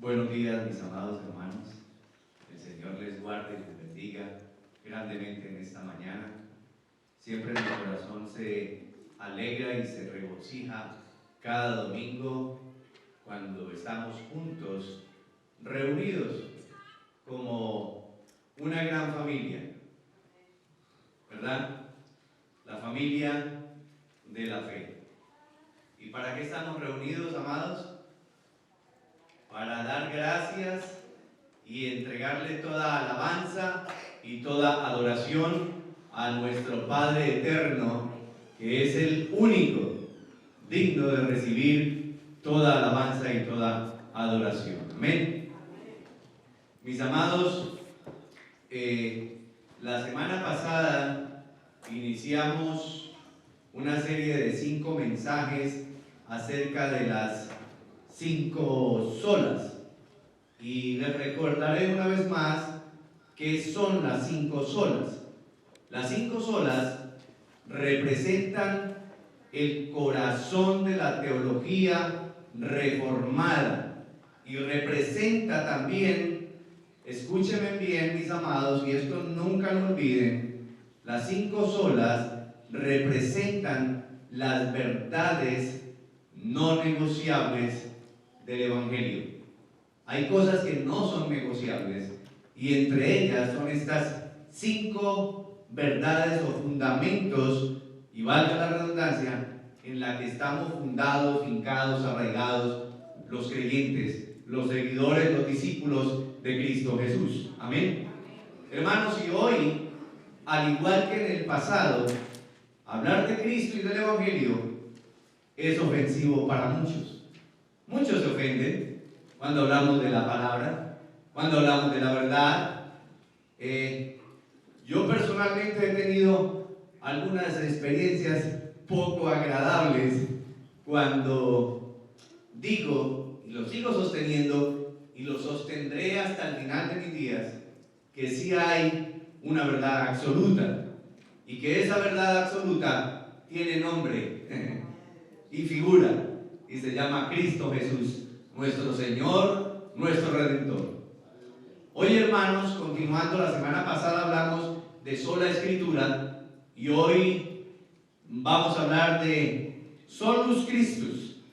Buenos días, mis amados hermanos. El Señor les guarde y les bendiga grandemente en esta mañana. Siempre mi corazón se alegra y se regocija cada domingo cuando estamos juntos, reunidos como una gran familia, ¿verdad? La familia de la fe. ¿Y para qué estamos reunidos, amados? Para dar gracias y entregarle toda alabanza y toda adoración a nuestro Padre eterno, que es el único digno de recibir toda alabanza y toda adoración. Amén. Mis amados, la semana pasada iniciamos una serie de 5 mensajes acerca de las 5 solas, y les recordaré una vez más qué son las 5 solas. Las 5 solas representan el corazón de la teología reformada y representa también, escúchenme bien, mis amados, y esto nunca lo olviden, las 5 solas representan las verdades no negociables del Evangelio. Hay cosas que no son negociables, y entre ellas son estas 5 verdades o fundamentos, y valga la redundancia, en la que estamos fundados, fincados, arraigados los creyentes, los seguidores, los discípulos de Cristo Jesús. Amén. Hermanos, y hoy, al igual que en el pasado, hablar de Cristo y del Evangelio es ofensivo para muchos. Muchos se ofenden cuando hablamos de la palabra, cuando hablamos de la verdad. Yo personalmente he tenido algunas experiencias poco agradables cuando digo, y lo sigo sosteniendo, y lo sostendré hasta el final de mis días, que sí hay una verdad absoluta, y que esa verdad absoluta tiene nombre y figura, y se llama Cristo Jesús, nuestro Señor, nuestro Redentor. Hoy, hermanos, continuando, la semana pasada hablamos de sola Escritura, y hoy vamos a hablar de solus Christus,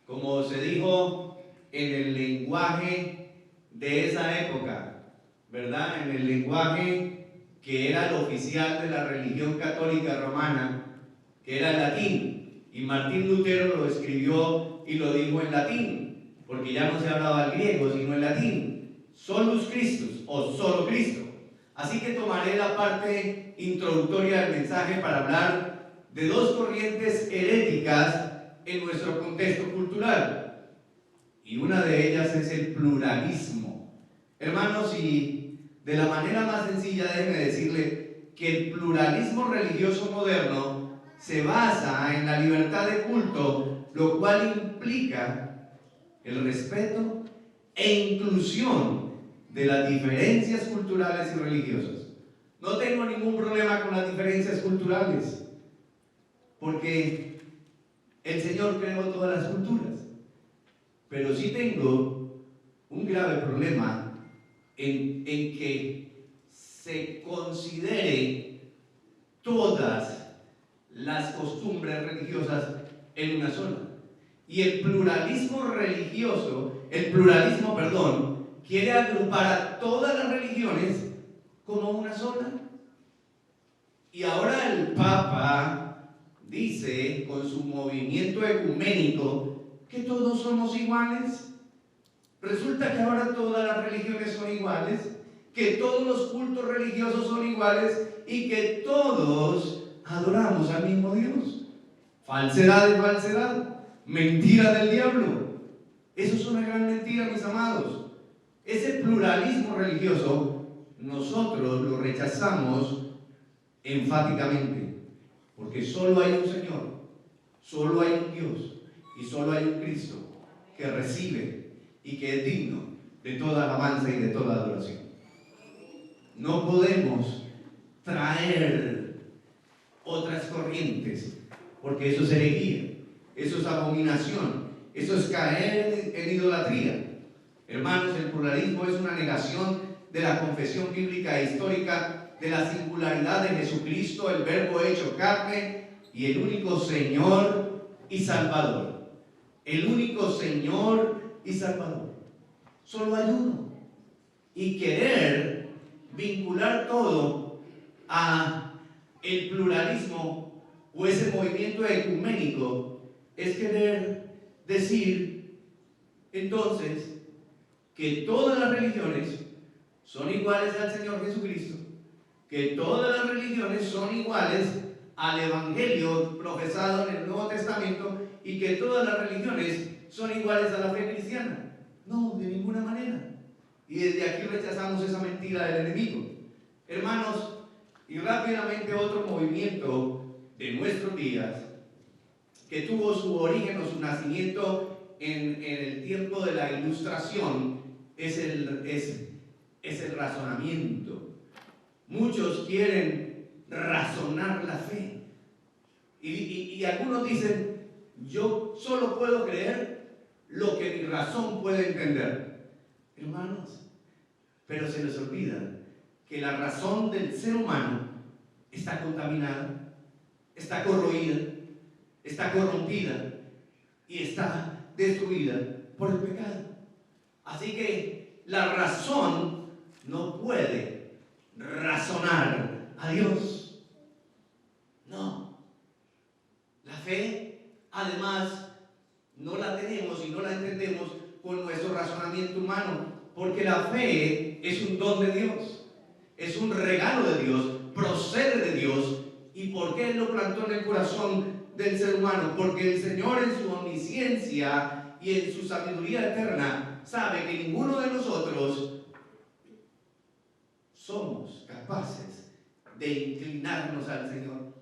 como se dijo en el lenguaje de esa época, ¿verdad? En el lenguaje que era el oficial de la religión católica romana, que era el latín. Y Martín Lutero lo escribió y lo dijo en latín, porque ya no se hablaba el griego, sino el latín. Solus Christus, o solo Cristo. Así que tomaré la parte introductoria del mensaje para hablar de 2 corrientes heréticas en nuestro contexto cultural. Y una de ellas es el pluralismo. Hermanos, y de la manera más sencilla, déjenme decirle que el pluralismo religioso moderno se basa en la libertad de culto, lo cual implica el respeto e inclusión de las diferencias culturales y religiosas. No tengo ningún problema con las diferencias culturales, porque el Señor creó todas las culturas, pero sí tengo un grave problema en que se considere todas las costumbres religiosas en una sola. Y el pluralismo religioso, quiere agrupar a todas las religiones como una sola. Y ahora el Papa dice, con su movimiento ecuménico, que todos somos iguales. Resulta que ahora todas las religiones son iguales, que todos los cultos religiosos son iguales y que todos adoramos al mismo Dios. Falsedad de falsedad, mentira del diablo. Eso es una gran mentira, mis amados. Ese pluralismo religioso nosotros lo rechazamos enfáticamente, porque solo hay un Señor, solo hay un Dios y solo hay un Cristo que recibe y que es digno de toda alabanza y de toda adoración. No podemos traer otras corrientes, porque eso es herejía, eso es abominación, eso es caer en idolatría. Hermanos, el pluralismo es una negación de la confesión bíblica e histórica de la singularidad de Jesucristo, el Verbo hecho carne y el único Señor y Salvador. El único Señor y Salvador. Solo hay uno. Y querer vincular todo a el pluralismo o ese movimiento ecuménico es querer decir entonces que todas las religiones son iguales al Señor Jesucristo, que todas las religiones son iguales al Evangelio profesado en el Nuevo Testamento y que todas las religiones son iguales a la fe cristiana. No, de ninguna manera. Y desde aquí rechazamos esa mentira del enemigo. Hermanos, y rápidamente otro movimiento de nuestros días que tuvo su origen o su nacimiento en el tiempo de la Ilustración es el razonamiento. Muchos quieren razonar la fe. Y algunos dicen, yo solo puedo creer lo que mi razón puede entender. Hermanos, pero se les olvida que la razón del ser humano está contaminada, está corroída, está corrompida y está destruida por el pecado. Así que la razón no puede razonar a Dios. No. La fe, además, no la tenemos y no la entendemos con nuestro razonamiento humano, porque la fe es un don de Dios, es un regalo de Dios, procede de Dios. ¿Y por qué Él lo plantó en el corazón del ser humano? Porque el Señor, en su omnisciencia y en su sabiduría eterna, sabe que ninguno de nosotros somos capaces de inclinarnos al Señor.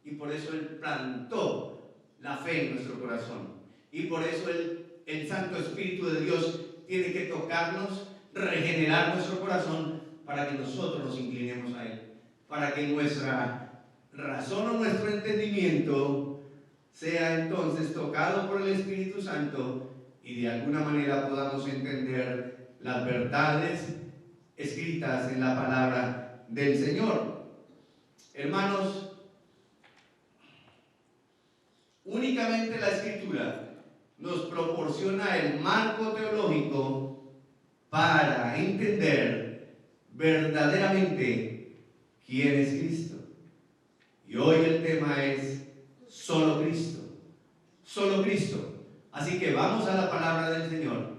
Y por eso Él plantó la fe en nuestro corazón. Y por eso el Santo Espíritu de Dios tiene que tocarnos, regenerar nuestro corazón para que nosotros nos inclinemos a Él. Para que nuestra razón o nuestro entendimiento sea entonces tocado por el Espíritu Santo y de alguna manera podamos entender las verdades escritas en la palabra del Señor. Hermanos, únicamente la Escritura nos proporciona el marco teológico para entender verdaderamente quién es Cristo. Y hoy el tema es solo Cristo, solo Cristo. Así que vamos a la palabra del Señor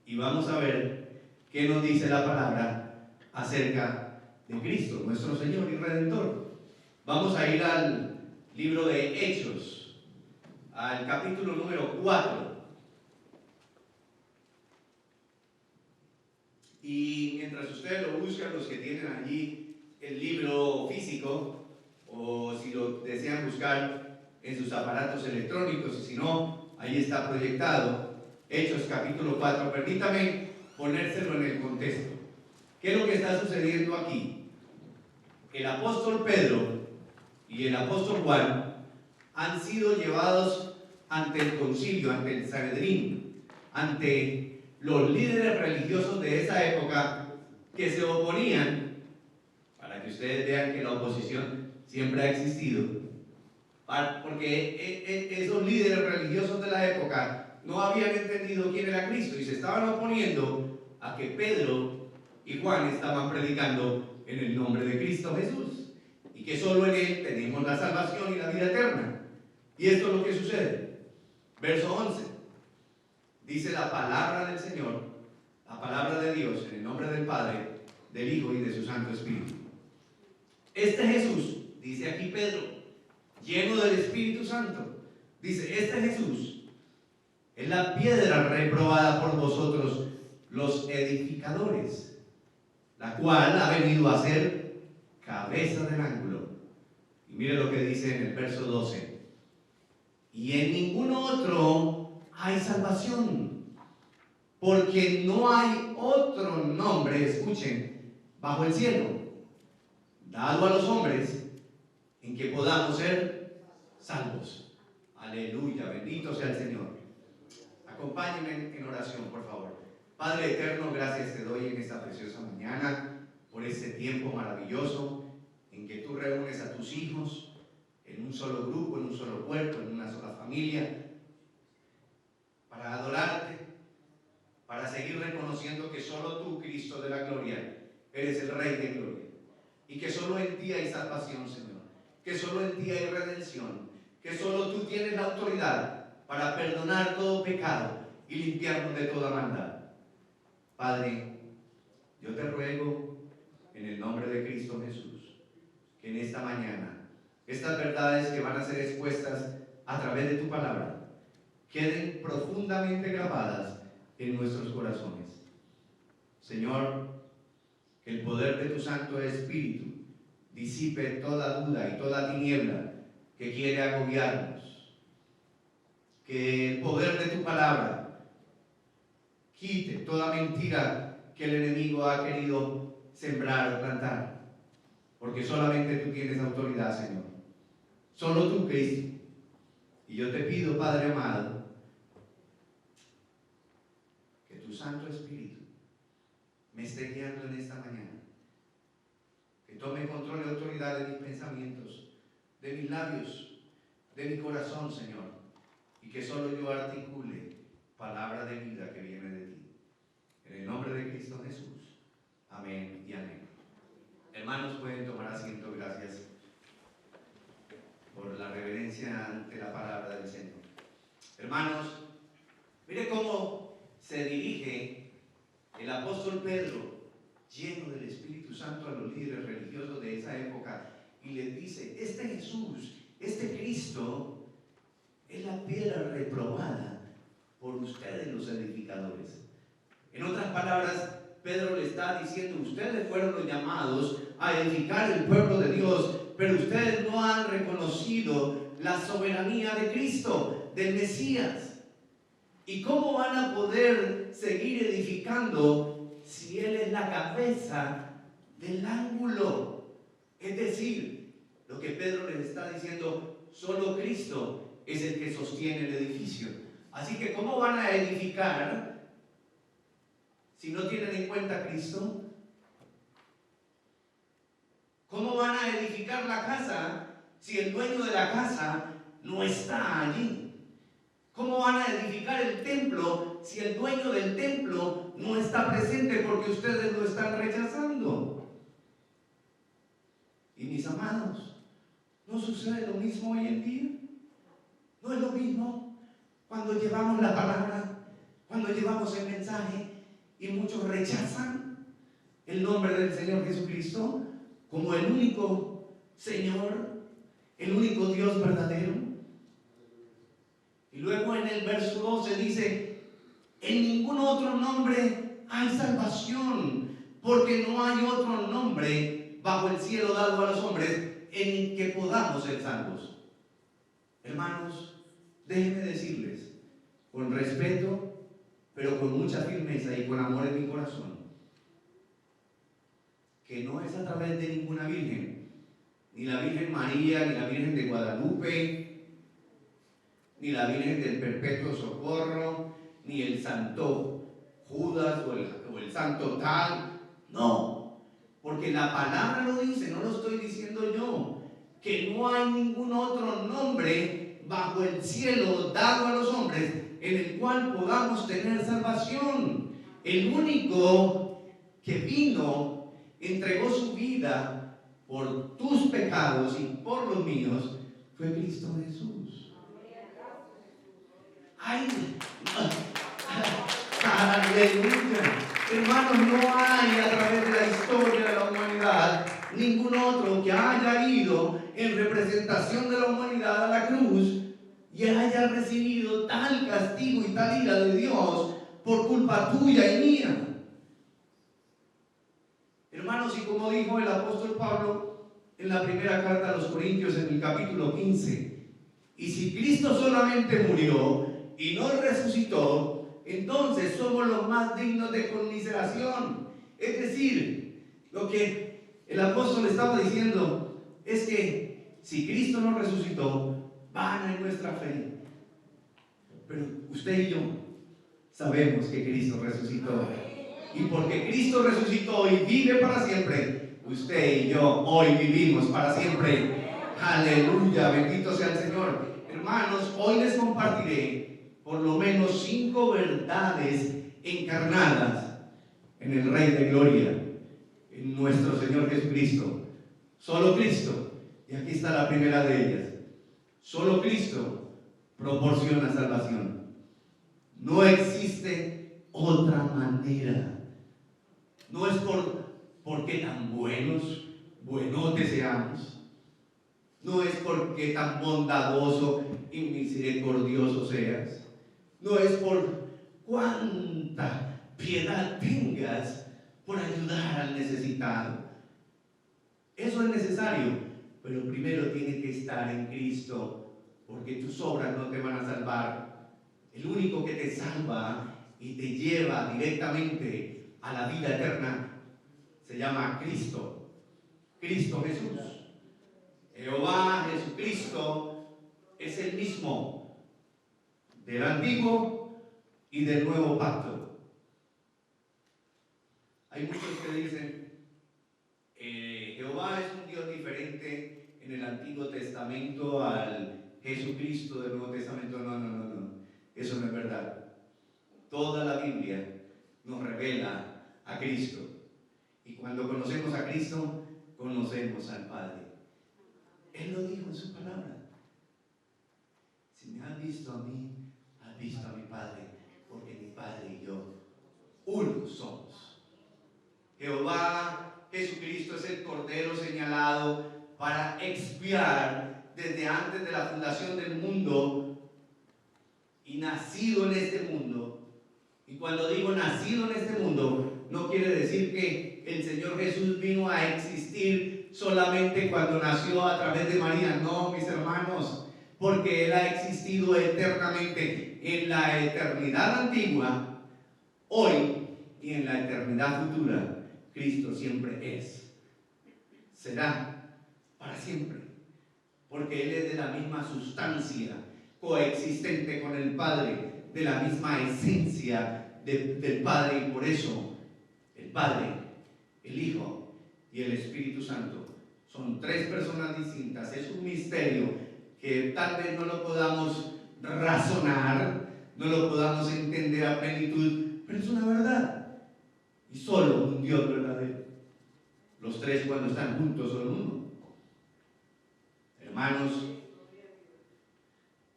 y vamos a ver qué nos dice la palabra acerca de Cristo, nuestro Señor y Redentor. Vamos a ir al libro de Hechos, al capítulo número 4. Y mientras ustedes lo buscan, los que tienen allí el libro físico, o si lo desean buscar en sus aparatos electrónicos, y si no, ahí está proyectado, Hechos capítulo 4. Permítame ponérselo en el contexto. ¿Qué es lo que está sucediendo aquí? El apóstol Pedro y el apóstol Juan han sido llevados ante el concilio, ante el Sanedrín, ante los líderes religiosos de esa época que se oponían, para que ustedes vean que la oposición siempre ha existido, porque esos líderes religiosos de la época no habían entendido quién era Cristo y se estaban oponiendo a que Pedro y Juan estaban predicando en el nombre de Cristo Jesús y que solo en Él tenemos la salvación y la vida eterna. Y esto es lo que sucede. Verso 11. Dice la palabra del Señor, la palabra de Dios, en el nombre del Padre, del Hijo y de su Santo Espíritu. Este Jesús, dice aquí Pedro, lleno del Espíritu Santo, dice, este Jesús es la piedra reprobada por vosotros los edificadores, la cual ha venido a ser cabeza del ángulo. Y mire lo que dice en el verso 12. Y en ningún otro hay salvación, porque no hay otro nombre, escuchen, bajo el cielo, dado a los hombres, en que podamos ser salvos. Aleluya, bendito sea el Señor. Acompáñenme en oración, por favor. Padre eterno, gracias te doy en esta preciosa mañana por este tiempo maravilloso en que tú reúnes a tus hijos en un solo grupo, en un solo cuerpo, en una sola familia, para adorarte, para seguir reconociendo que solo tú, Cristo de la gloria, eres el Rey de gloria, y que solo en ti hay salvación, Señor, que solo en ti hay redención, que solo tú tienes la autoridad para perdonar todo pecado y limpiarnos de toda maldad. Padre, yo te ruego en el nombre de Cristo Jesús, que en esta mañana estas verdades que van a ser expuestas a través de tu palabra queden profundamente grabadas en nuestros corazones. Señor, que el poder de tu Santo Espíritu disipe toda duda y toda tiniebla que quiere agobiarnos. Que el poder de tu palabra quite toda mentira que el enemigo ha querido sembrar o plantar. Porque solamente tú tienes autoridad, Señor. Solo tú, Cristo. Y yo te pido, Padre amado, que tu Santo Espíritu me esté guiando en esta mañana. Que tome control y autoridad de mis pensamientos, de mis labios, de mi corazón, Señor. Y que solo yo articule palabra de vida que viene de ti. En el nombre de Cristo Jesús. Amén y amén. Hermanos, pueden tomar asiento. Gracias por la reverencia ante la palabra del Señor. Hermanos, mire cómo se dirige el apóstol Pedro, lleno del Espíritu Santo, a los líderes religiosos de esa época, y les dice: este Jesús, este Cristo, es la piedra reprobada por ustedes los edificadores. En otras palabras, Pedro le está diciendo: ustedes fueron los llamados a edificar el pueblo de Dios, pero ustedes no han reconocido la soberanía de Cristo, del Mesías. ¿Y cómo van a poder seguir edificando si Él es la cabeza del ángulo? Es decir, lo que Pedro les está diciendo: solo Cristo es el que sostiene el edificio. Así que ¿cómo van a edificar si no tienen en cuenta a Cristo? ¿Cómo van a edificar la casa si el dueño de la casa no está allí? ¿Cómo van a edificar el templo si el dueño del templo no está presente porque ustedes lo están rechazando? Y mis amados, ¿no sucede lo mismo hoy en día? ¿No es lo mismo cuando llevamos la palabra, cuando llevamos el mensaje y muchos rechazan el nombre del Señor Jesucristo como el único Señor, el único Dios verdadero? Y luego en el verso 12 dice: en ningún otro nombre hay salvación, porque no hay otro nombre bajo el cielo dado a los hombres en el que podamos ser salvos. Hermanos, déjenme decirles, con respeto, pero con mucha firmeza y con amor en mi corazón, que no es a través de ninguna virgen, ni la Virgen María, ni la Virgen de Guadalupe, ni la Virgen del Perpetuo Socorro, ni el Santo Judas o el Santo tal. No, porque la palabra lo dice, no lo estoy diciendo yo, que no hay ningún otro nombre bajo el cielo dado a los hombres en el cual podamos tener salvación. El único que vino, entregó su vida por tus pecados y por los míos, fue Cristo Jesús. ¡Ay! ¡Aleluya! Hermanos, no hay a través de la historia de la humanidad ningún otro que haya ido en representación de la humanidad a la cruz y haya recibido tal castigo y tal ira de Dios por culpa tuya y mía. Hermanos, y como dijo el apóstol Pablo en la primera carta a los Corintios, en el capítulo 15, y si Cristo solamente murió y no resucitó, entonces somos los más dignos de conmiseración. Es decir, lo que el apóstol estaba diciendo es que si Cristo no resucitó, vana es nuestra fe. Pero usted y yo, sabemos que Cristo resucitó. Y porque Cristo resucitó y vive para siempre, usted y yo hoy vivimos para siempre. Aleluya, bendito sea el Señor. Hermanos, hoy les compartiré por lo menos 5 verdades encarnadas en el Rey de Gloria, en nuestro Señor Jesucristo. Solo Cristo, y aquí está la primera de ellas, solo Cristo proporciona salvación. No existe otra manera. No es porque tan buenotes seamos. No es porque tan bondadoso y misericordioso seas. No es por cuánta piedad tengas por ayudar al necesitado. Eso es necesario, pero primero tiene que estar en Cristo, porque tus obras no te van a salvar. El único que te salva y te lleva directamente a la vida eterna se llama Cristo, Cristo Jesús. Jehová Jesucristo es el mismo del antiguo y del nuevo pacto. Hay muchos que dicen Jehová es un Dios diferente en el Antiguo Testamento al Jesucristo del Nuevo Testamento. No, eso no es verdad. Toda la Biblia nos revela a Cristo, y cuando conocemos a Cristo, conocemos al Padre. Él lo dijo en su palabra: si me has visto a mí, has visto a mi Padre, porque mi Padre y yo uno somos. Jehová Jesucristo es el Cordero señalado para expiar desde antes de la fundación del mundo y nacido en este mundo. Y cuando digo nacido en este mundo, no quiere decir que el Señor Jesús vino a existir solamente cuando nació a través de María. No, mis hermanos, porque Él ha existido eternamente en la eternidad antigua, hoy y en la eternidad futura. Cristo siempre es, será para siempre, porque Él es de la misma sustancia, coexistente con el Padre, de la misma esencia del Padre, y por eso el Padre, el Hijo y el Espíritu Santo son 3 personas distintas. Es un misterio que tal vez no lo podamos razonar, no lo podamos entender a plenitud, pero es una verdad. Y solo un Dios verdadero. Los 3 cuando están juntos son uno. Hermanos,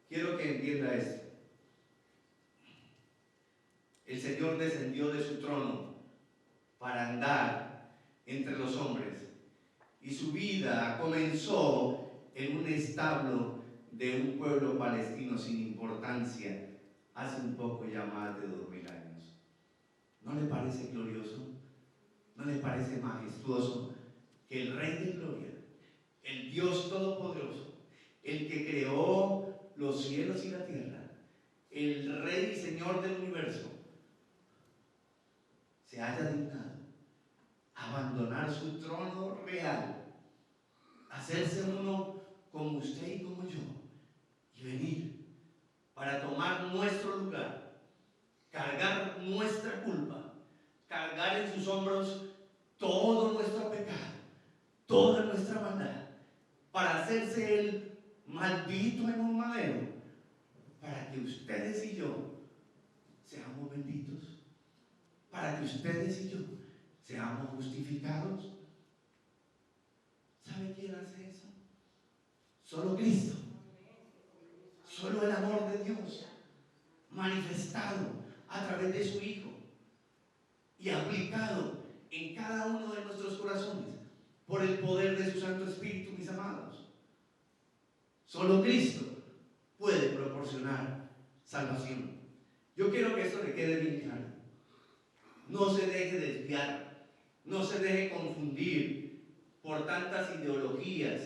quiero que entienda esto. El Señor descendió de su trono para andar entre los hombres, y su vida comenzó en un establo de un pueblo palestino sin importancia hace un poco ya más de 2000 años. ¿No le parece glorioso? ¿No le parece majestuoso que el Rey de Gloria, el Dios Todopoderoso, el que creó los cielos y la tierra, el Rey y Señor del universo, se haya dignado abandonar su trono real, hacerse uno como usted y como yo, y venir para tomar nuestro lugar, cargar nuestra culpa, cargar en sus hombros todo nuestro pecado, toda nuestra maldad, para hacerse el maldito en un madero, para que ustedes y yo seamos benditos, para que ustedes y yo seamos justificados. ¿Sabe quién hace eso? Solo Cristo. Solo el amor de Dios manifestado a través de su Hijo y aplicado en cada uno de nuestros corazones por el poder de su Santo Espíritu, mis amados. Solo Cristo puede proporcionar salvación. Yo quiero que esto le quede bien claro. No se deje desviar, no se deje confundir por tantas ideologías,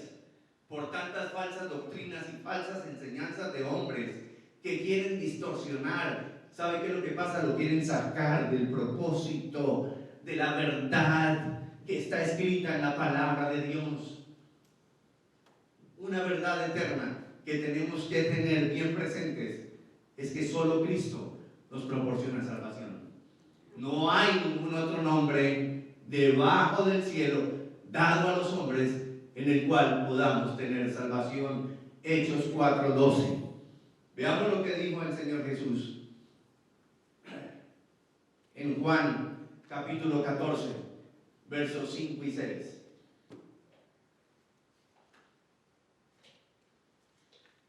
por tantas falsas doctrinas y falsas enseñanzas de hombres que quieren distorsionar. ¿Sabe qué es lo que pasa? Lo quieren sacar del propósito, de la verdad que está escrita en la palabra de Dios. Una verdad eterna que tenemos que tener bien presentes es que solo Cristo nos proporciona salvación. No hay ningún otro nombre debajo del cielo dado a los hombres en el cual podamos tener salvación. Hechos 4:12. Veamos lo que dijo el Señor Jesús en Juan capítulo 14, versos 5 y 6.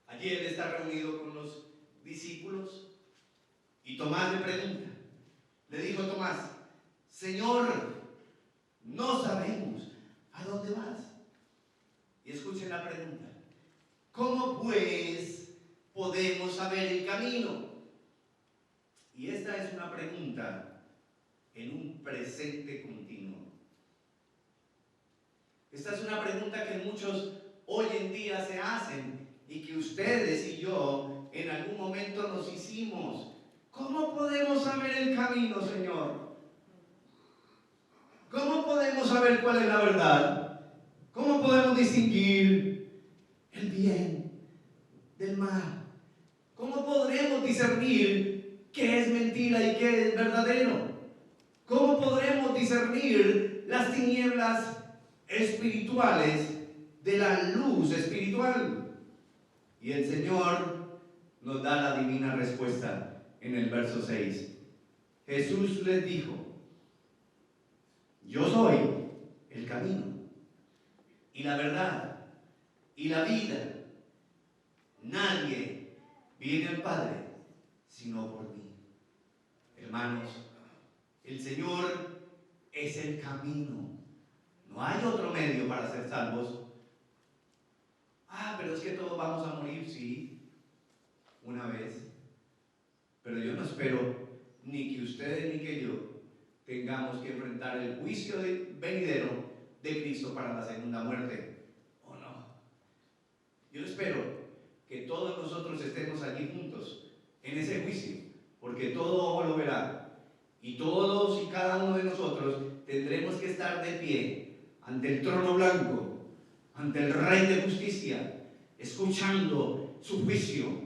Allí Él está reunido con los discípulos y Tomás le pregunta. Le dijo Tomás: Señor, no sabemos a dónde vas. Y escuchen la pregunta: ¿cómo pues podemos saber el camino? Y esta es una pregunta en un presente continuo. Esta es una pregunta que muchos hoy en día se hacen y que ustedes y yo en algún momento nos hicimos. ¿Cómo podemos saber el camino, Señor? ¿Cómo podemos saber cuál es la verdad? ¿Cómo podemos distinguir el bien del mal? ¿Cómo podremos discernir qué es mentira y qué es verdadero? ¿Cómo podremos discernir las tinieblas espirituales de la luz espiritual? Y el Señor nos da la divina respuesta en el verso 6. Jesús les dijo: yo soy el camino y la verdad y la vida. Nadie viene al Padre sino por mí. Hermanos, el Señor es el camino. No hay otro medio para ser salvos. Pero es que todos vamos a morir, sí, una vez. Pero yo no espero ni que ustedes ni que yo tengamos que enfrentar el juicio venidero de Cristo para la segunda muerte. ¿O no? Yo espero que todos nosotros estemos allí juntos en ese juicio, porque todo ojo lo verá. Y todos y cada uno de nosotros tendremos que estar de pie ante el trono blanco, ante el Rey de Justicia, escuchando su juicio.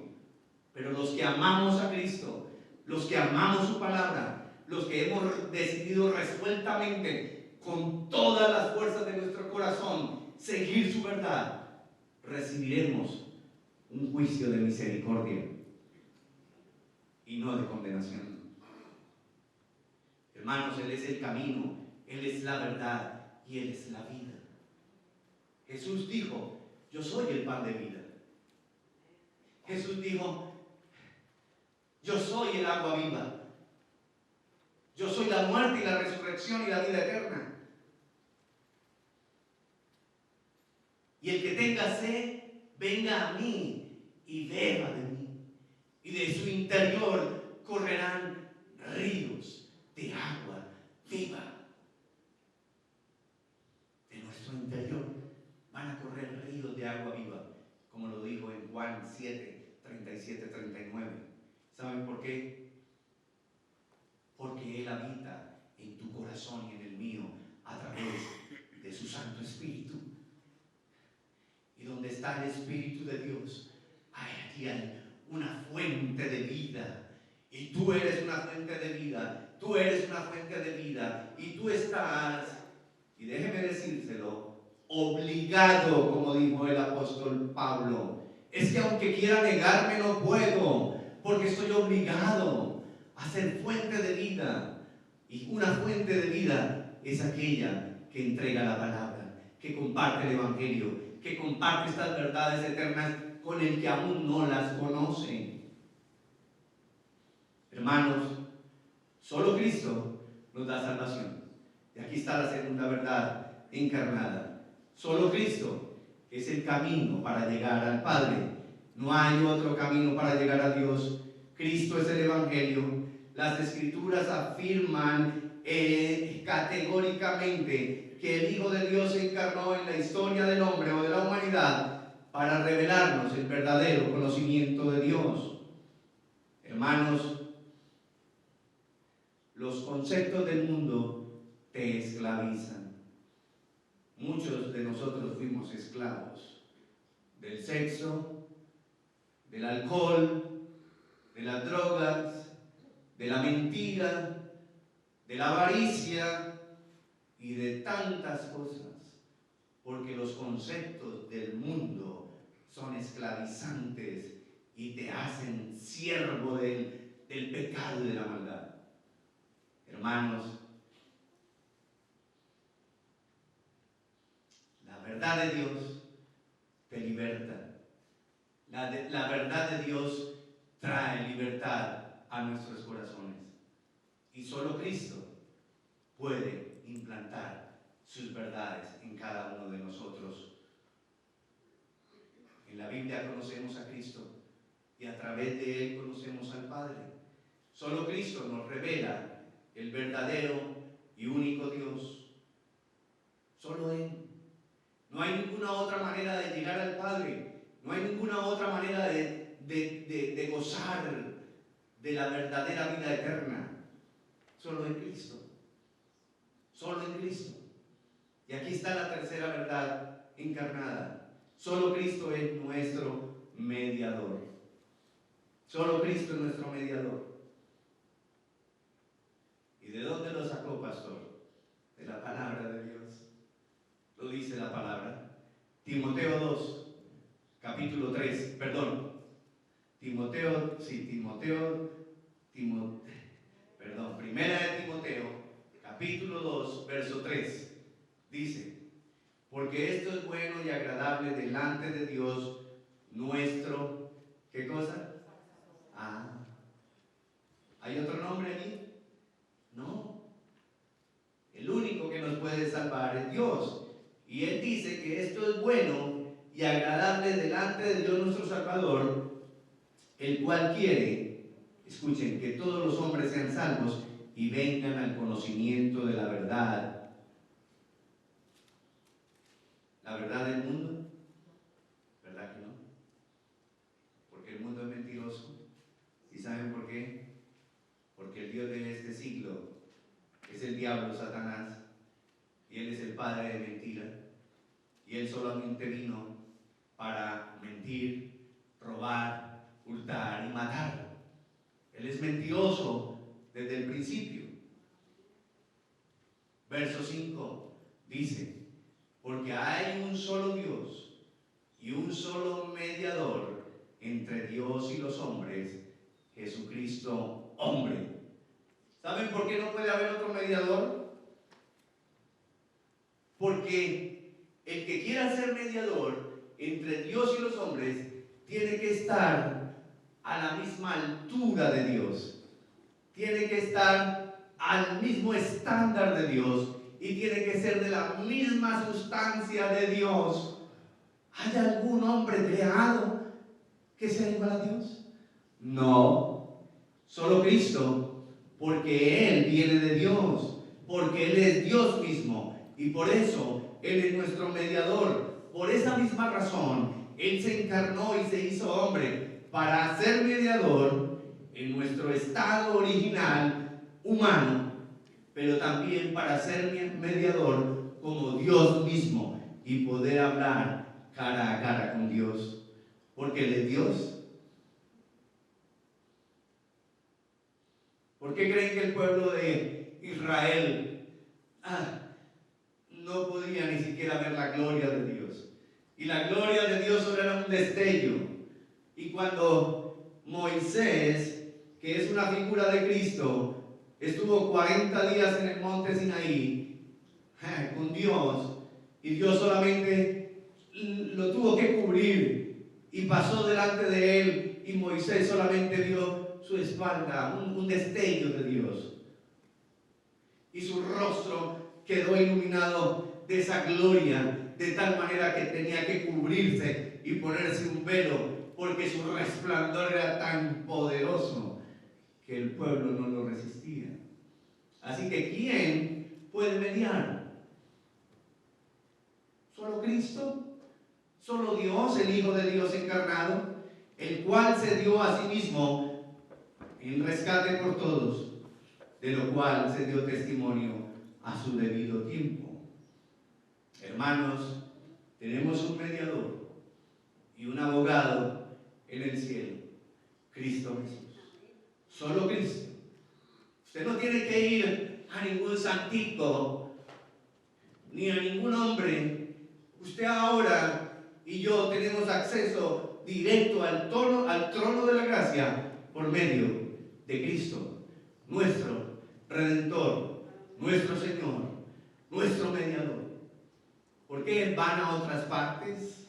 Pero los que amamos a Cristo, los que amamos su palabra, los que hemos decidido resueltamente, con todas las fuerzas de nuestro corazón, seguir su verdad, recibiremos un juicio de misericordia y no de condenación. Hermanos, Él es el camino, Él es la verdad y Él es la vida. Jesús dijo: yo soy el pan de vida. Jesús dijo: yo soy el agua viva. Yo soy la muerte y la resurrección y la vida eterna. Y el que tenga sed, venga a mí y beba de mí. Y de su interior correrán ríos de agua viva. De nuestro interior van a correr ríos de agua viva, como lo dijo en Juan 7, 37, 39. ¿Saben por qué? Porque Él habita en tu corazón y en el mío a través de su Santo Espíritu. Y donde está el Espíritu de Dios, allí hay una fuente de vida. Y tú eres una fuente de vida. Tú eres una fuente de vida. Y tú estás, y déjeme decírselo, obligado, como dijo el apóstol Pablo. Es que aunque quiera negarme no puedo, porque estoy obligado a ser fuente de vida. Y una fuente de vida es aquella que entrega la palabra, que comparte el Evangelio, que comparte estas verdades eternas con el que aún no las conoce. Hermanos, solo Cristo nos da salvación. Y aquí está la segunda verdad encarnada. Solo Cristo es el camino para llegar al Padre. No hay otro camino para llegar a Dios. Cristo es el Evangelio. Las Escrituras afirman categóricamente que el Hijo de Dios se encarnó en la historia del hombre o de la humanidad para revelarnos el verdadero conocimiento de Dios. Hermanos, los conceptos del mundo te esclavizan. Muchos de nosotros fuimos esclavos del sexo, del alcohol, de las drogas, de la mentira, de la avaricia y de tantas cosas, porque los conceptos del mundo son esclavizantes y te hacen siervo del pecado y de la maldad. Hermanos, la verdad de Dios te liberta. La verdad de Dios trae libertad a nuestros corazones. Y solo Cristo puede implantar sus verdades en cada uno de nosotros. En la Biblia conocemos a Cristo y a través de Él conocemos al Padre. Solo Cristo nos revela el verdadero y único Dios. Solo Él. No hay ninguna otra manera de llegar al Padre. No hay ninguna otra manera de gozar de la verdadera vida eterna. Solo en Cristo. Solo en Cristo. Y aquí está la tercera verdad encarnada. Solo Cristo es nuestro mediador. Solo Cristo es nuestro mediador. ¿Y de dónde lo sacó, pastor? De la palabra de Dios. Lo dice la palabra. Timoteo 2, capítulo 3, perdón. Primera de Timoteo, capítulo 2, verso 3. Dice, porque esto es bueno y agradable delante de Dios nuestro, ¿qué cosa? ¿Hay otro nombre allí? No. El único que nos puede salvar es Dios. Y Él dice que esto es bueno y agradable delante de Dios nuestro Salvador, el cual quiere, escuchen, que todos los hombres sean salvos y vengan al conocimiento de la verdad. ¿La verdad del mundo? ¿Verdad que no? Porque el mundo es mentiroso. ¿Y saben por qué? Porque el Dios de este siglo es el diablo, Satanás, y él es el padre de mentira, y él solamente vino para mentir, robar, hurtar y matar. Él es mentiroso desde el principio. Verso 5 dice, porque hay un solo Dios y un solo mediador entre Dios y los hombres, Jesucristo hombre. ¿Saben por qué no puede haber otro mediador? Porque el que quiera ser mediador entre Dios y los hombres tiene que estar a la misma altura de Dios, tiene que estar al mismo estándar de Dios y tiene que ser de la misma sustancia de Dios. ¿Hay algún hombre creado que sea igual a Dios? No, solo Cristo, porque Él viene de Dios, porque Él es Dios mismo y por eso Él es nuestro mediador. Por esa misma razón, Él se encarnó y se hizo hombre para ser mediador en nuestro estado original humano, pero también para ser mediador como Dios mismo y poder hablar cara a cara con Dios, porque Él es Dios. ¿Por qué creen que el pueblo de Israel no podía ni siquiera ver la gloria de Dios? Y la gloria de Dios solo era un destello. Y cuando Moisés, que es una figura de Cristo, estuvo 40 días en el monte Sinaí con Dios, y Dios solamente lo tuvo que cubrir y pasó delante de él, y Moisés solamente vio su espalda, un destello de Dios, y su rostro quedó iluminado de esa gloria, de tal manera que tenía que cubrirse y ponerse un velo, porque su resplandor era tan poderoso que el pueblo no lo resistía. Así que ¿quién puede mediar? ¿Solo Cristo? ¿Solo Dios, el Hijo de Dios encarnado, el cual se dio a sí mismo en rescate por todos, de lo cual se dio testimonio a su debido tiempo? Hermanos, tenemos un mediador y un abogado en el cielo, Cristo Jesús. Solo Cristo. Usted no tiene que ir a ningún santico, ni a ningún hombre. Usted ahora y yo tenemos acceso directo al trono de la gracia por medio de Cristo, nuestro Redentor, nuestro Señor, nuestro mediador. ¿Por qué van a otras partes?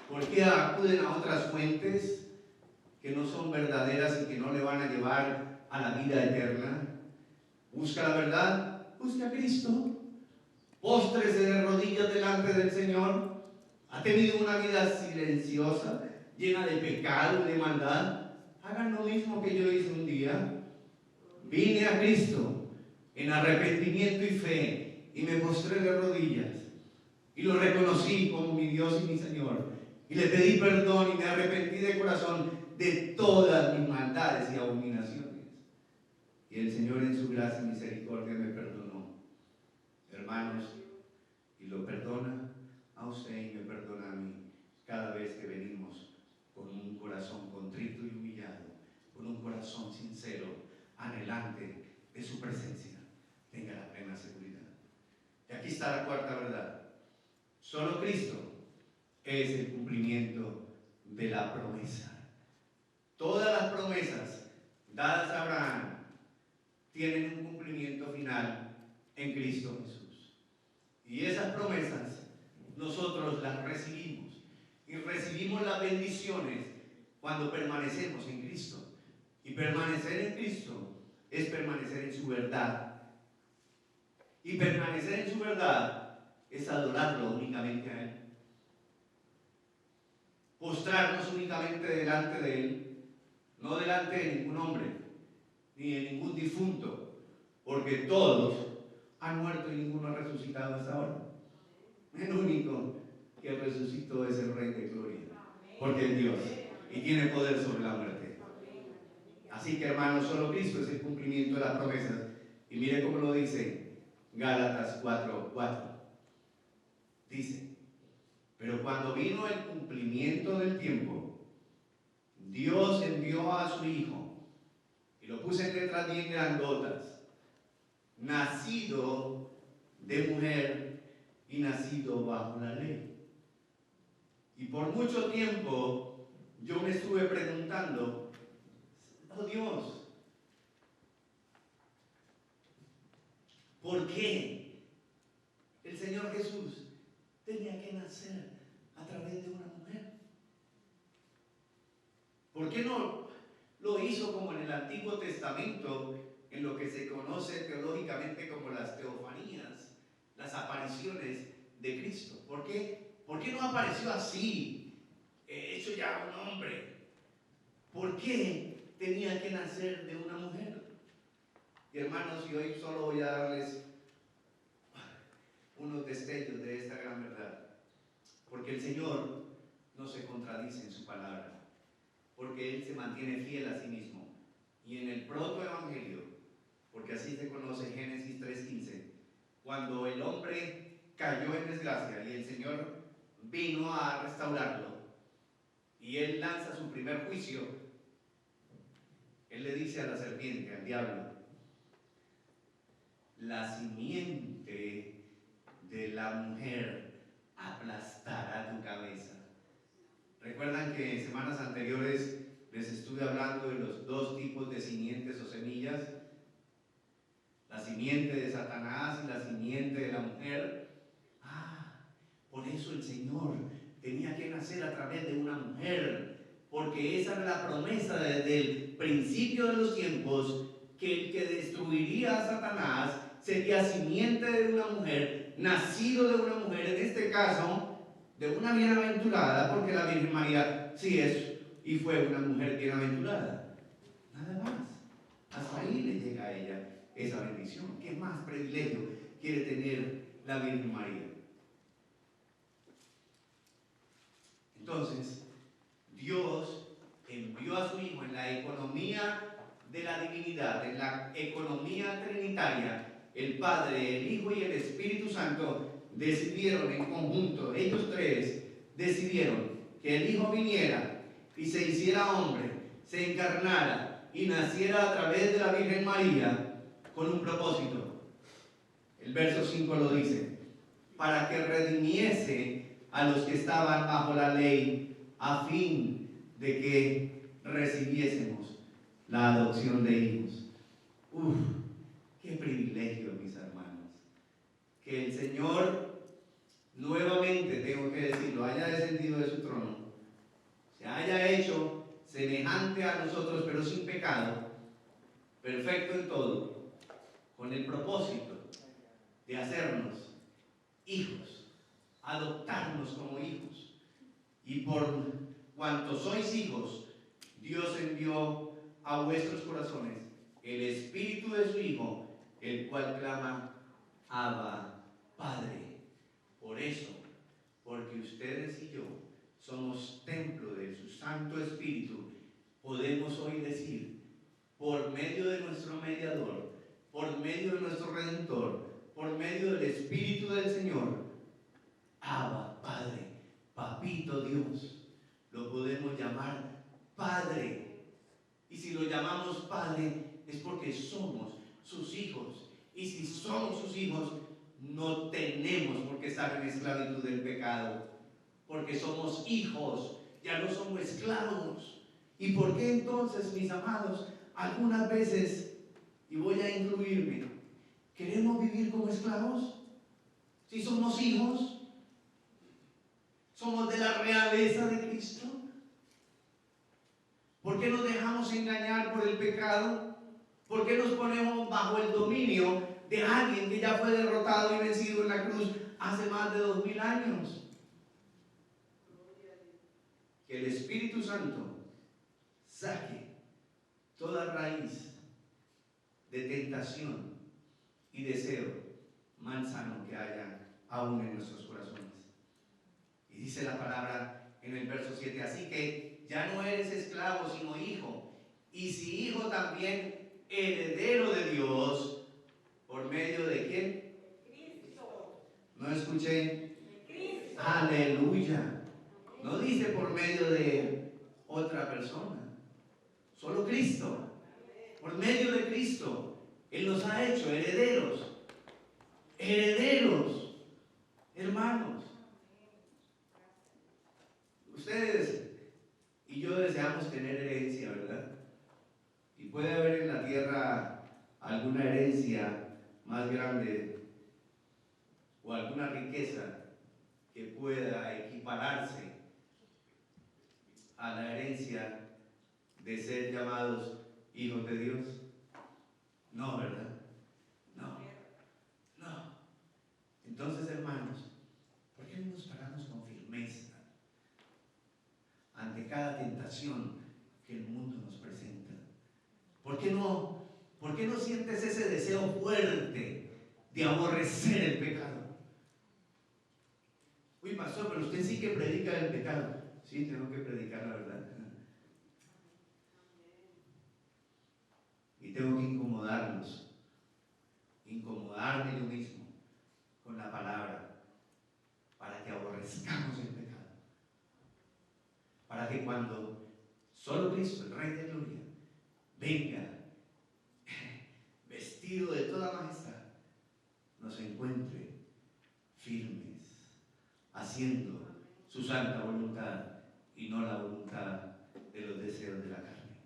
¿Por qué acuden a otras fuentes que no son verdaderas y que no le van a llevar a la vida eterna? Busca la verdad, busca a Cristo. Póstrese de rodillas delante del Señor. Ha tenido una vida silenciosa, llena de pecado y de maldad. Hagan lo mismo que yo hice un día. Vine a Cristo en arrepentimiento y fe y me postré de rodillas y lo reconocí como mi Dios y mi Señor. Y le pedí perdón y me arrepentí de corazón de todas mis maldades y abominaciones. Y el Señor en su gracia y misericordia me perdonó. Hermanos, y lo perdona a usted y me perdona a mí cada vez que venimos con un corazón contrito y humillado, con un corazón sincero, anhelante de su presencia. Tenga la plena seguridad. Y aquí está la cuarta verdad. Solo Cristo es el cumplimiento de la promesa. Todas las promesas dadas a Abraham tienen un cumplimiento final en Cristo Jesús. Y esas promesas nosotros las recibimos. Y recibimos las bendiciones cuando permanecemos en Cristo. Y permanecer en Cristo es permanecer en su verdad. Y permanecer en su verdad es adorarlo únicamente a Él. Postrarnos únicamente delante de Él, no delante de ningún hombre, ni de ningún difunto, porque todos han muerto y ninguno ha resucitado hasta ahora. El único que resucitó es el Rey de Gloria, porque es Dios y tiene poder sobre la muerte. Así que, hermanos, solo Cristo es el cumplimiento de las promesas. Y mire cómo lo dice Gálatas 4:4. Dice: pero cuando vino el cumplimiento del tiempo, Dios envió a su Hijo, y lo puse en letras bien grandotas, nacido de mujer y nacido bajo la ley. Y por mucho tiempo yo me estuve preguntando: oh Dios, ¿por qué el Señor Jesús tenía que nacer a través de una mujer? ¿Por qué no lo hizo como en el Antiguo Testamento, en lo que se conoce teológicamente como las teofanías, las apariciones de Cristo? ¿Por qué no apareció así, hecho ya un hombre? ¿Por qué tenía que nacer de una mujer? Y hermanos, y hoy solo voy a darles unos destellos de esta gran verdad, porque el Señor no se contradice en su palabra, porque Él se mantiene fiel a sí mismo. Y en el protoevangelio, porque así se conoce Génesis 3:15, cuando el hombre cayó en desgracia y el Señor vino a restaurarlo, y Él lanza su primer juicio, Él le dice a la serpiente, al diablo: la simiente de la mujer aplastará tu cabeza. ¿Recuerdan que en semanas anteriores les estuve hablando de los dos tipos de simientes o semillas? La simiente de Satanás y la simiente de la mujer. Por eso el Señor tenía que nacer a través de una mujer, porque esa era la promesa desde el principio de los tiempos, que el que destruiría a Satanás sería simiente de una mujer, nacido de una mujer, en este caso de una bienaventurada, porque la Virgen María sí es y fue una mujer bienaventurada. Nada más. Hasta ahí le llega a ella esa bendición. ¿Qué más privilegio quiere tener la Virgen María? Entonces, Dios envió a su Hijo en la economía de la divinidad, en la economía trinitaria. El Padre, el Hijo y el Espíritu Santo decidieron en conjunto, ellos tres decidieron que el Hijo viniera y se hiciera hombre, se encarnara y naciera a través de la Virgen María, con un propósito. El verso 5 lo dice, para que redimiese a los que estaban bajo la ley, a fin de que recibiésemos la adopción de hijos. ¡Uf! ¡Qué privilegio, mis hermanos! Que el Señor, nuevamente tengo que decirlo, haya descendido de su trono, se haya hecho semejante a nosotros, pero sin pecado, perfecto en todo, con el propósito de hacernos hijos, adoptarnos como hijos. Y por cuanto sois hijos, Dios envió a vuestros corazones el Espíritu de su Hijo, el cual clama, Abba, Padre. Por eso, porque ustedes y yo somos templo de su Santo Espíritu, podemos hoy decir, por medio de nuestro mediador, por medio de nuestro Redentor, por medio del Espíritu del Señor, Abba, Padre, Papito Dios, lo podemos llamar Padre. Y si lo llamamos Padre es porque somos sus hijos. Y si somos sus hijos, no tenemos por qué estar en esclavitud del pecado, porque somos hijos, ya no somos esclavos. ¿Y por qué entonces, mis amados, algunas veces, y voy a incluirme, queremos vivir como esclavos? Si somos hijos, somos de la realeza de Cristo. ¿Por qué nos dejamos engañar por el pecado? ¿Por qué nos ponemos bajo el dominio de alguien que ya fue derrotado y vencido en la cruz hace más de 2000 años? Que el Espíritu Santo saque toda raíz de tentación y deseo malsano que haya aún en nuestros corazones. Y dice la palabra en el verso 7, así que ya no eres esclavo sino hijo, y si hijo también heredero de Dios, ¿por medio de quién? Cristo. No escuché. Cristo. Aleluya. No dice por medio de otra persona, solo Cristo. Por medio de Cristo, Él nos ha hecho herederos. Herederos, hermanos. Ustedes y yo deseamos tener herencia, ¿verdad? Y puede haber en la tierra alguna herencia más grande o alguna riqueza que pueda equipararse a la herencia de ser llamados hijos de Dios. No, ¿verdad? No, no. Entonces, hermanos, ¿por qué no nos paramos con firmeza ante cada tentación que el mundo nos presenta? ¿Por qué no sientes ese deseo fuerte de aborrecer el pecado? Uy, pastor, pero usted sí que predica el pecado. Sí, tengo que predicar la verdad. Y tengo que incomodarme yo mismo con la palabra, para que aborrezcamos el pecado. Para que cuando solo Cristo, el Rey de Gloria, venga vestido de toda majestad, nos encuentre firmes, haciendo su santa voluntad y no la voluntad de los deseos de la carne.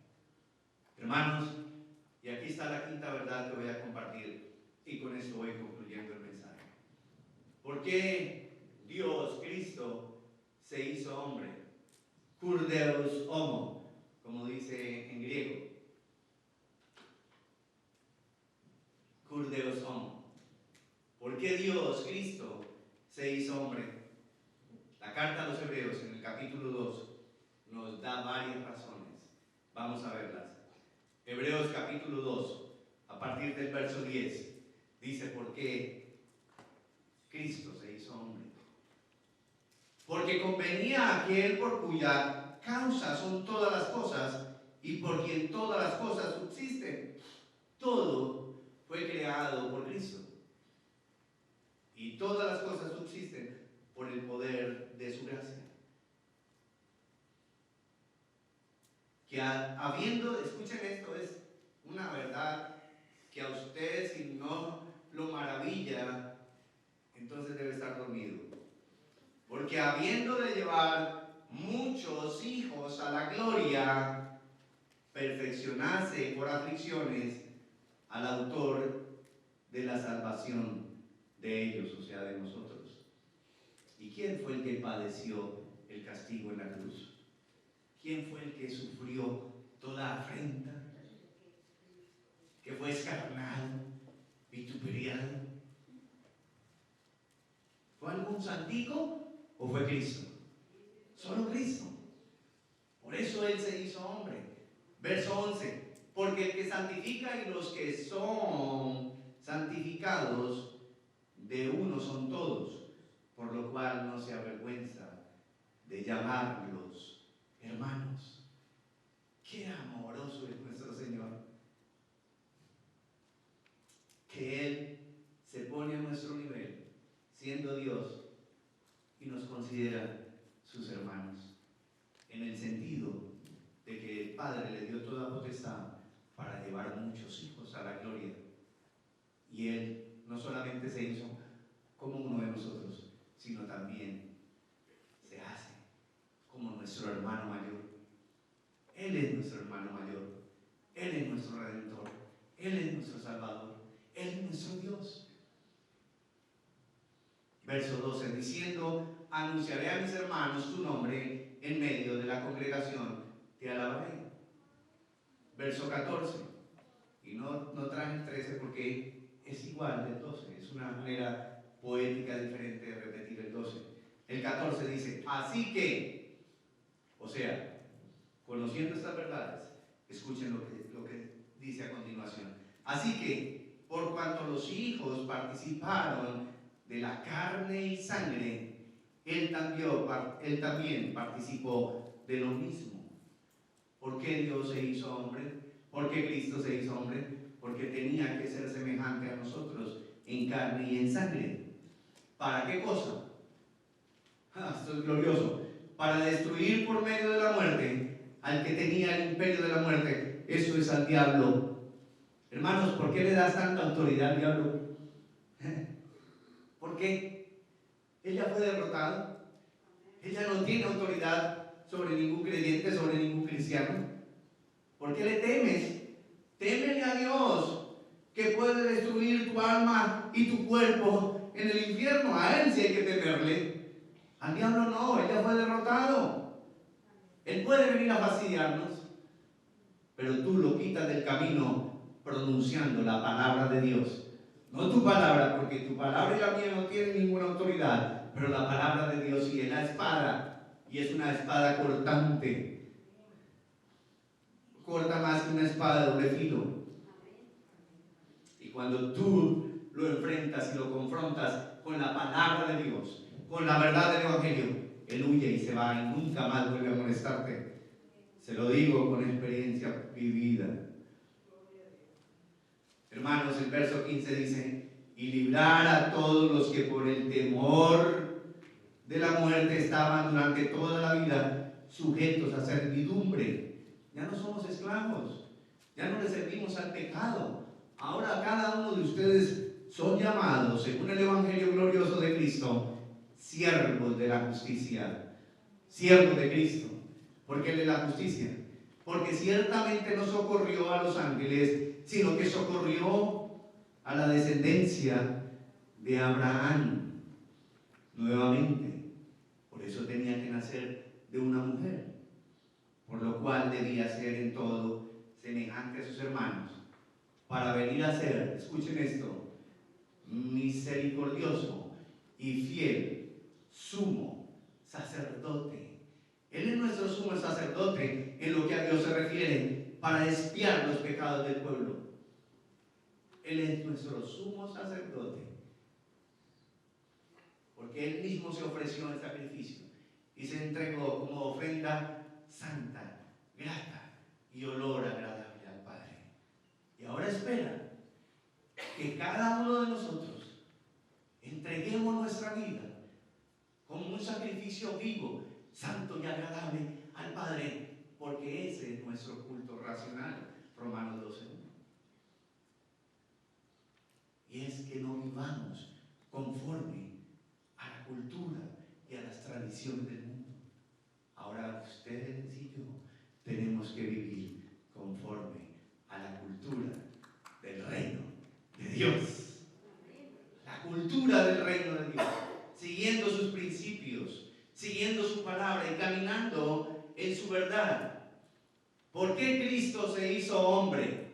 Hermanos, y aquí está la quinta verdad que voy a compartir, y con esto voy concluyendo el mensaje. ¿Por qué Dios, Cristo, se hizo hombre? Kurdeos homo, como dice en griego. Kurdeos homo. ¿Por qué Dios, Cristo, se hizo hombre? La carta a los Hebreos, en el capítulo 2, nos da varias razones. Vamos a verlas. Hebreos capítulo 2, a partir del verso 10, dice por qué Cristo se hizo hombre. Porque convenía a aquel por cuya causa son todas las cosas y por quien todas las cosas subsisten. Todo fue creado por Cristo. Y todas las cosas subsisten por el poder de su gracia. Que habiendo, escuchen esto, es una verdad que a usted, si no lo maravilla, entonces debe estar dormido. Porque habiendo de llevar muchos hijos a la gloria, perfeccionarse por aflicciones al autor de la salvación de ellos, o sea, de nosotros. ¿Y quién fue el que padeció el castigo en la cruz? ¿Quién fue el que sufrió toda afrenta? ¿Que fue escarnado, vituperiado? ¿Fue algún santico o fue Cristo? Solo Cristo. Por eso Él se hizo hombre. Verso 11. Porque el que santifica y los que son santificados de uno son todos, por lo cual no se avergüenza de llamarlos hermanos. Qué amoroso es nuestro Señor, que Él se pone a nuestro nivel, siendo Dios, y nos considera sus hermanos, en el sentido de que el Padre le dio toda potestad para llevar muchos hijos a la gloria, y Él no solamente se hizo como uno de nosotros, sino también se hace como nuestro hermano mayor. Él es nuestro hermano mayor, Él es nuestro Redentor, Él es nuestro Salvador, Él es nuestro Dios. Verso 12, diciendo: anunciaré a mis hermanos tu nombre en medio de la congregación, te alabaré. Verso 14, y no traje el 13 porque es igual del 12, es una manera poética diferente de repetir el 12. El 14 dice: así que, o sea, conociendo estas verdades, escuchen lo que dice a continuación. Así que, por cuanto los hijos participaron de la carne y sangre, él también participó de lo mismo. ¿Por qué Dios se hizo hombre? ¿Por qué Cristo se hizo hombre? Porque tenía que ser semejante a nosotros en carne y en sangre. ¿Para qué cosa? Esto es glorioso. Para destruir por medio de la muerte al que tenía el imperio de la muerte. Eso es al diablo. Hermanos, ¿por qué le das tanta autoridad al diablo? ¿Por qué? Él ya fue derrotado. Él ya no tiene autoridad sobre ningún creyente, sobre ningún cristiano. ¿Por qué le temes? Témele a Dios, que puede destruir tu alma y tu cuerpo en el infierno. A Él sí hay que temerle. Al diablo no, Él ya fue derrotado. Él puede venir a fastidiarnos, pero tú lo quitas del camino pronunciando la palabra de Dios. No tu palabra, porque tu palabra y la mía no tienen ninguna autoridad, pero la palabra de Dios sí es la espada, y es una espada cortante. Corta más que una espada de doble filo. Y cuando tú lo enfrentas y lo confrontas con la palabra de Dios, con la verdad del Evangelio, Él huye y se va y nunca más vuelve a molestarte. Se lo digo con experiencia vivida. Hermanos, el verso 15 dice: y librar a todos los que por el temor de la muerte estaban durante toda la vida sujetos a servidumbre. Ya no somos esclavos, ya no le servimos al pecado. Ahora cada uno de ustedes son llamados, según el Evangelio glorioso de Cristo, siervos de la justicia, siervos de Cristo, porque Él es la justicia. Porque ciertamente no socorrió a los ángeles, sino que socorrió a la descendencia de Abraham nuevamente. Por eso tenía que nacer de una mujer, por lo cual debía ser en todo semejante a sus hermanos, para venir a ser, escuchen esto, misericordioso y fiel sumo sacerdote. Él es nuestro sumo sacerdote en lo que a Dios se refiere, para expiar los pecados del pueblo. Él es nuestro sumo sacerdote, porque Él mismo se ofreció en sacrificio y se entregó como ofrenda santa, grata y olor agradable al Padre. Y ahora espera que cada uno de nosotros entreguemos nuestra vida como un sacrificio vivo, santo y agradable al Padre, porque ese es nuestro culto racional. Romanos 12:1. y es que no vivamos conforme a la cultura y a las tradiciones del mundo. Ahora ustedes y yo tenemos que vivir conforme a la cultura del reino de Dios. La cultura del reino de Dios, siguiendo sus principios, siguiendo su palabra y caminando en su verdad. ¿Por qué Cristo se hizo hombre?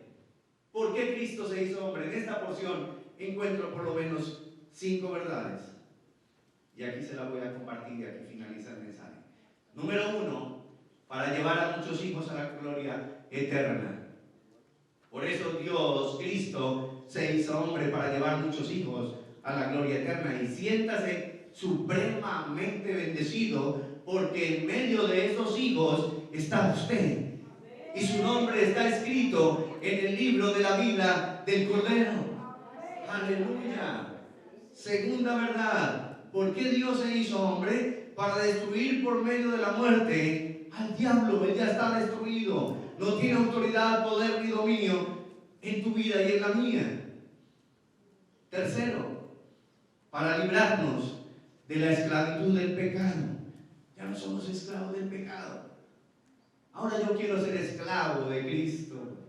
¿Por qué Cristo se hizo hombre? En esta porción encuentro por lo menos 5 verdades. Y aquí se las voy a compartir y aquí finaliza el mensaje. Número 1, para llevar a muchos hijos a la gloria eterna. Por eso Dios, Cristo, se hizo hombre para llevar muchos hijos a la gloria eterna. Y siéntase supremamente bendecido, porque en medio de esos hijos está usted. Y su nombre está escrito en el libro de la vida del Cordero. Aleluya. Segunda verdad, ¿por qué Dios se hizo hombre? Para destruir por medio de la muerte al diablo. Él ya está destruido. No tiene autoridad, poder ni dominio en tu vida y en la mía. Tercero, para librarnos de la esclavitud del pecado. Ya no somos esclavos del pecado. Ahora yo quiero ser esclavo de Cristo.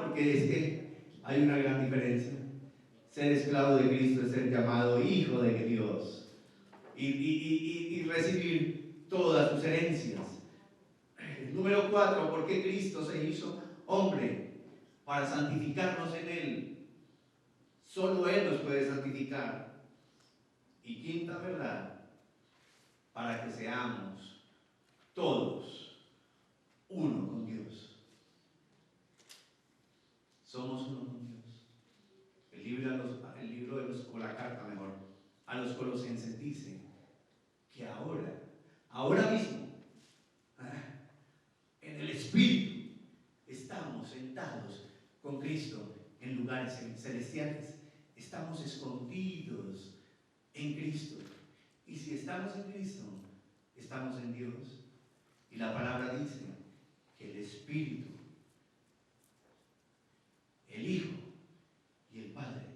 Porque es que hay una gran diferencia. Ser esclavo de Cristo es ser llamado hijo de Dios y recibir todas sus herencias. Número 4, ¿por qué Cristo se hizo hombre? Para santificarnos en Él. Solo Él nos puede santificar. Y quinta verdad, para que seamos todos uno con Dios. Somos uno con Dios. El libro de los, o la carta mejor, a los Colosenses dice que ahora mismo, en el Espíritu, estamos sentados con Cristo en lugares celestiales. Estamos escondidos en Cristo. Y si estamos en Cristo, estamos en Dios. Y la palabra dice que el Espíritu, el Hijo y el Padre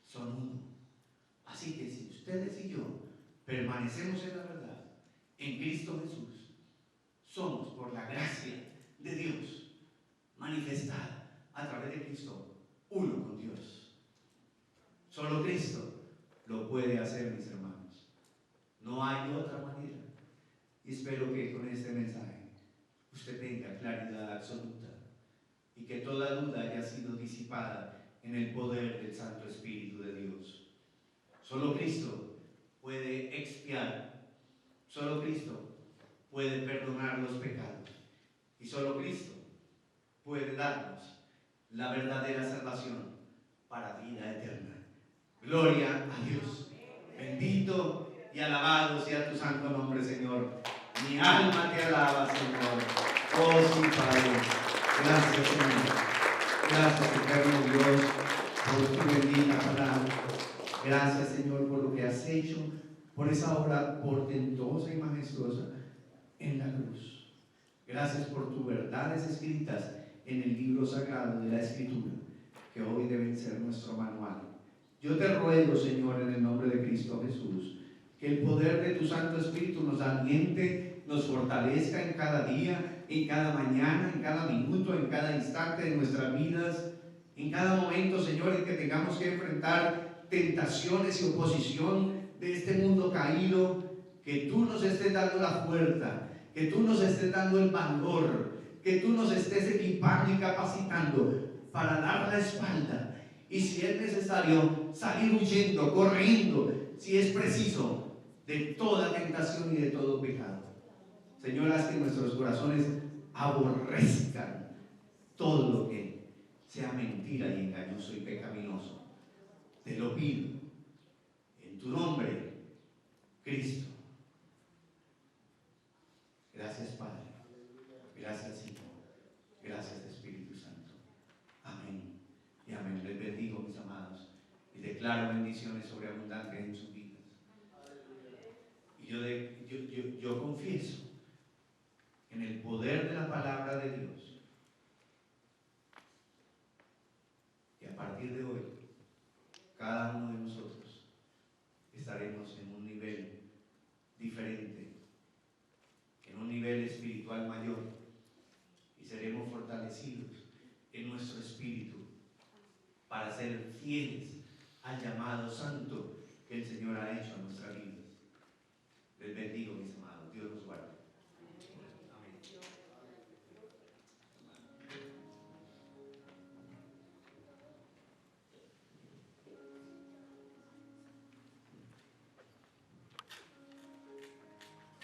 son uno. Así que si ustedes y yo permanecemos en la verdad, en Cristo Jesús, somos por la gracia de Dios manifestada a través de Cristo, uno con Dios. Solo Cristo lo puede hacer, mis hermanos. No hay otra manera. Y espero que con este mensaje usted tenga claridad absoluta y que toda duda haya sido disipada en el poder del Santo Espíritu de Dios. Solo Cristo puede expiar, solo Cristo puede perdonar los pecados y solo Cristo puede darnos la verdadera salvación para vida eterna. Gloria a Dios. Bendito y alabado sea tu santo nombre, Señor. Mi alma te alaba, Señor. Oh, sí, Padre. Gracias, Señor. Gracias, eterno Dios, por tu bendita palabra. Gracias, Señor, por lo que has hecho, por esa obra portentosa y majestuosa en la cruz. Gracias por tus verdades escritas en el libro sagrado de la Escritura, que hoy deben ser nuestro manual. Yo te ruego, Señor, en el nombre de Cristo Jesús, que el poder de tu Santo Espíritu nos aliente, nos fortalezca en cada día, en cada mañana, en cada minuto, en cada instante de nuestras vidas, en cada momento, Señor, en que tengamos que enfrentar tentaciones y oposición de este mundo caído, que tú nos estés dando la fuerza, que tú nos estés dando el valor, que tú nos estés equipando y capacitando para dar la espalda y, si es necesario, salir huyendo, corriendo, si es preciso, de toda tentación y de todo pecado. Señor, haz que nuestros corazones aborrezcan todo lo que sea mentira y engañoso y pecaminoso. Te lo pido en tu nombre, Cristo. Gracias, Padre. Gracias, Hijo. Gracias, Espíritu Santo. Amén y amén. Les bendigo, mis amados, y declaro bendiciones sobreabundantes en sus vidas. Y yo confieso en el poder de la palabra de Dios que a partir de hoy fieles al llamado santo que el Señor ha hecho a nuestras vidas. Les bendigo, mis amados. Dios los guarde.